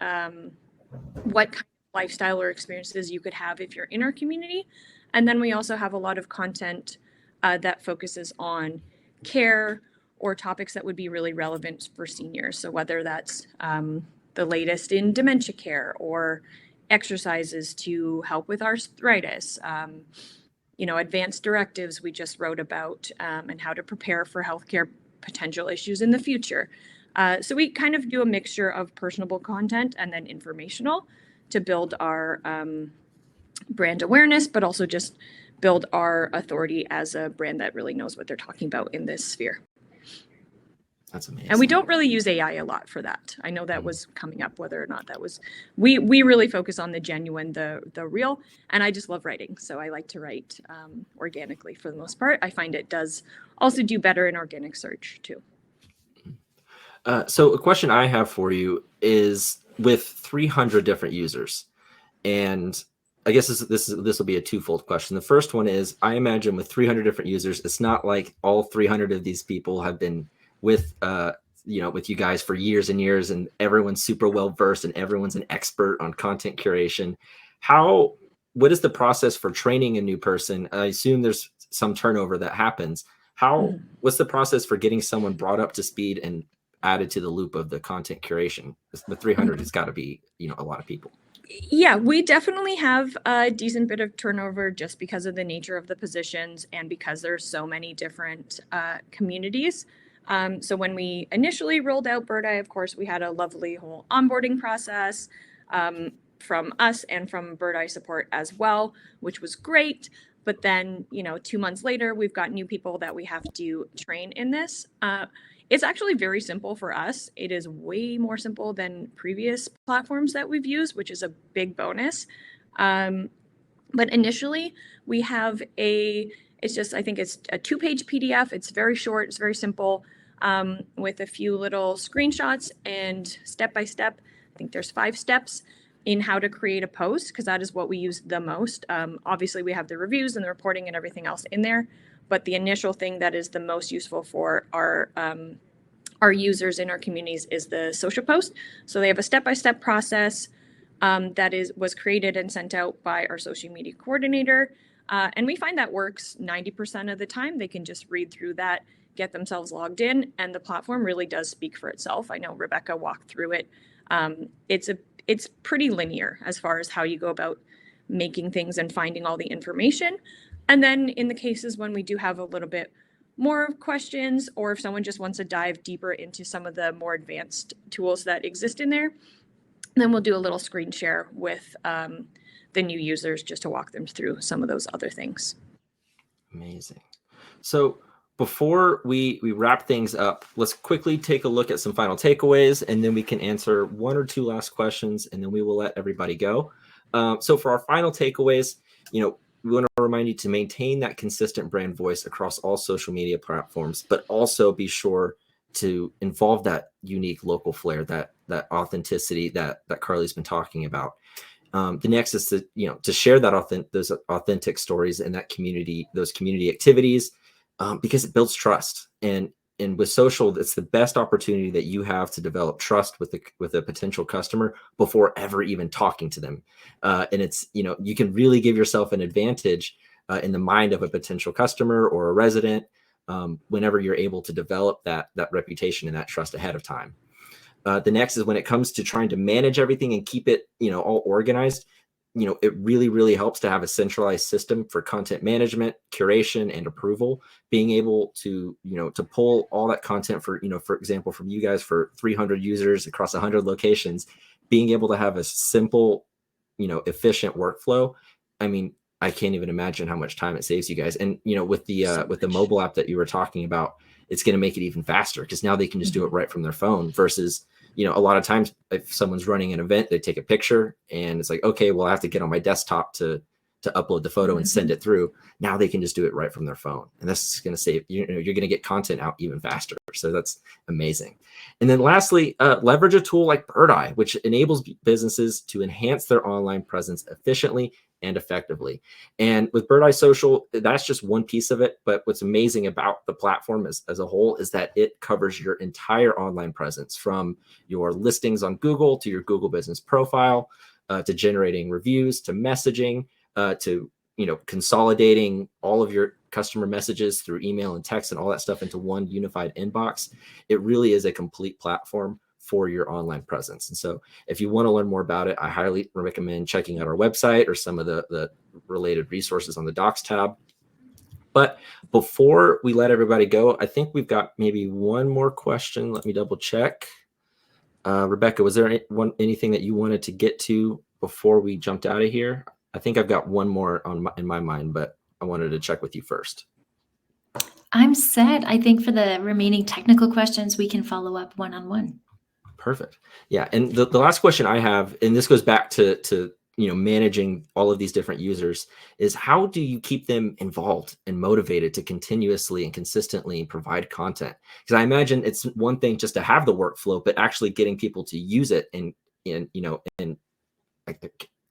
what kind of lifestyle or experiences you could have if you're in our community. And then we also have a lot of content that focuses on care or topics that would be really relevant for seniors. So whether that's the latest in dementia care or exercises to help with arthritis, advanced directives we just wrote about, and how to prepare for healthcare potential issues in the future. So we kind of do a mixture of personable content and then informational to build our brand awareness, but also just build our authority as a brand that really knows what they're talking about in this sphere. That's amazing. And we don't really use AI a lot for that. I know that was coming up, whether or not that was, we really focus on the genuine, the real, and I just love writing. So I like to write organically for the most part. I find it does also do better in organic search too. So a question I have for you is with 300 different users, and I guess this will be a twofold question. The first one is, I imagine with 300 different users, it's not like all 300 of these people have been with with you guys for years and years, and everyone's super well versed and everyone's an expert on content curation. What is the process for training a new person? I assume there's some turnover that happens. What's the process for getting someone brought up to speed and added to the loop of the content curation? With 300, it's got to be a lot of people. Yeah, we definitely have a decent bit of turnover just because of the nature of the positions and because there's so many different communities. So when we initially rolled out Birdeye, of course, we had a lovely whole onboarding process from us and from Birdeye support as well, which was great. But then, 2 months later, we've got new people that we have to train in this. It's actually very simple for us. It is way more simple than previous platforms that we've used, which is a big bonus. But initially, we have I think it's a 2-page PDF. It's very short. It's very simple. With a few little screenshots and step-by-step. I think there's 5 steps in how to create a post, because that is what we use the most. Obviously, we have the reviews and the reporting and everything else in there, but the initial thing that is the most useful for our users in our communities is the social post. So they have a step-by-step process was created and sent out by our social media coordinator. And we find that works 90% of the time. They can just read through that, get themselves logged in, and the platform really does speak for itself. I know Rebecca walked through it. It's pretty linear as far as how you go about making things and finding all the information. And then in the cases when we do have a little bit more questions, or if someone just wants to dive deeper into some of the more advanced tools that exist in there, then we'll do a little screen share with the new users just to walk them through some of those other things. Amazing. So before we wrap things up, let's quickly take a look at some final takeaways, and then we can answer one or two last questions, and then we will let everybody go. So for our final takeaways, we want to remind you to maintain that consistent brand voice across all social media platforms, but also be sure to involve that unique local flair, that authenticity that Carly's been talking about. The next is to share those authentic stories and that those community activities, because it builds trust. And with social, it's the best opportunity that you have to develop trust with a potential customer before ever even talking to them. And it's, you can really give yourself an advantage in the mind of a potential customer or a resident whenever you're able to develop that reputation and that trust ahead of time. The next is when it comes to trying to manage everything and keep it, all organized. It really, really helps to have a centralized system for content management, curation, and approval. Being able to, to pull all that content for example, from you guys for 300 users across 100 locations, being able to have a simple, efficient workflow. I mean, I can't even imagine how much time it saves you guys. And, with the mobile app that you were talking about, it's going to make it even faster because now they can just do it right from their phone versus, a lot of times if someone's running an event, they take a picture and it's like, okay, well, I have to get on my desktop to upload the photo and send it through. Now they can just do it right from their phone. And that's going to save, you're going to get content out even faster. So that's amazing. And then lastly, leverage a tool like Birdeye, which enables businesses to enhance their online presence efficiently and effectively. And with Birdeye Social, that's just one piece of it. But what's amazing about the platform as a whole is that it covers your entire online presence, from your listings on Google to your Google business profile, to generating reviews, to messaging, to consolidating all of your customer messages through email and text and all that stuff into one unified inbox. It really is a complete platform for your online presence. And so if you want to learn more about it, I highly recommend checking out our website or some of the related resources on the Docs tab. But before we let everybody go, I think we've got maybe one more question. Let me double check. Rebecca, was there anything that you wanted to get to before we jumped out of here? I think I've got one more in my mind, but I wanted to check with you first. I'm set. I think for the remaining technical questions, we can follow up one-on-one. Perfect. Yeah. And the last question I have, and this goes back to managing all of these different users, is how do you keep them involved and motivated to continuously and consistently provide content? Because I imagine it's one thing just to have the workflow, but actually getting people to use it and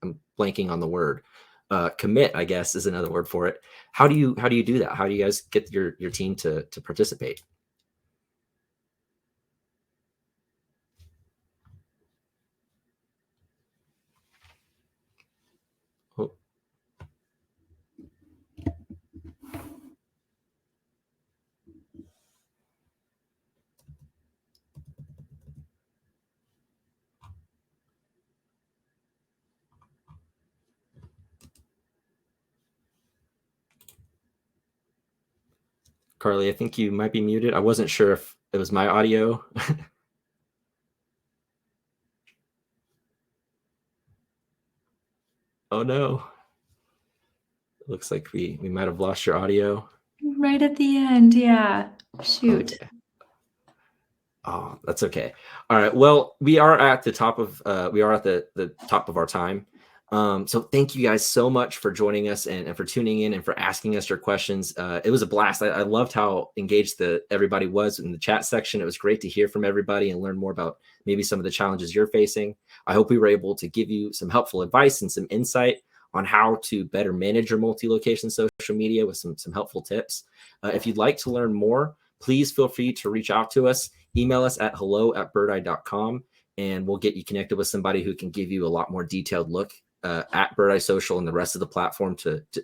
I'm blanking on the word. Commit, I guess, is another word for it. How do you do that? How do you guys get your team to participate? Oh. Carly, I think you might be muted. I wasn't sure if it was my audio. Oh no. It looks like we might have lost your audio. Right at the end, yeah. Shoot. Okay. Oh, that's okay. All right. Well, we are at the top of the top of our time. So thank you guys so much for joining us and for tuning in and for asking us your questions. It was a blast. I loved how engaged everybody was in the chat section. It was great to hear from everybody and learn more about maybe some of the challenges you're facing. I hope we were able to give you some helpful advice and some insight on how to better manage your multi-location social media with some helpful tips. If you'd like to learn more, please feel free to reach out to us. Email us at hello@birdeye.com. and we'll get you connected with somebody who can give you a lot more detailed look at Birdeye Social and the rest of the platform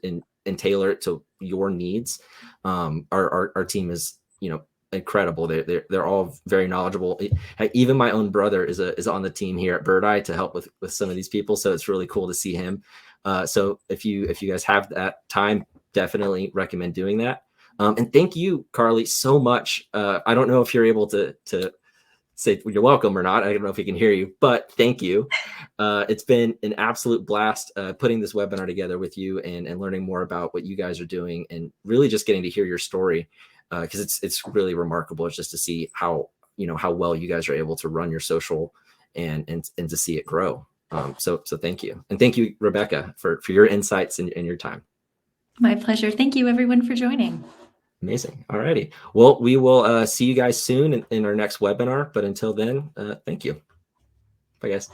and tailor it to your needs. Our team is, incredible. They're all very knowledgeable. Even my own brother is on the team here at Birdeye to help with some of these people. So it's really cool to see him. So if you guys have that time, definitely recommend doing that. And thank you, Carly, so much. I don't know if you're able to say you're welcome or not. I don't know if he can hear you, but thank you. It's been an absolute blast putting this webinar together with you and learning more about what you guys are doing, and really just getting to hear your story, because it's really remarkable. It's just to see how well you guys are able to run your social and to see it grow. So thank you. And thank you, Rebecca, for your insights and your time. My pleasure. Thank you, everyone, for joining. Amazing. All righty. Well, we will see you guys soon in our next webinar. But until then, thank you. Bye, guys.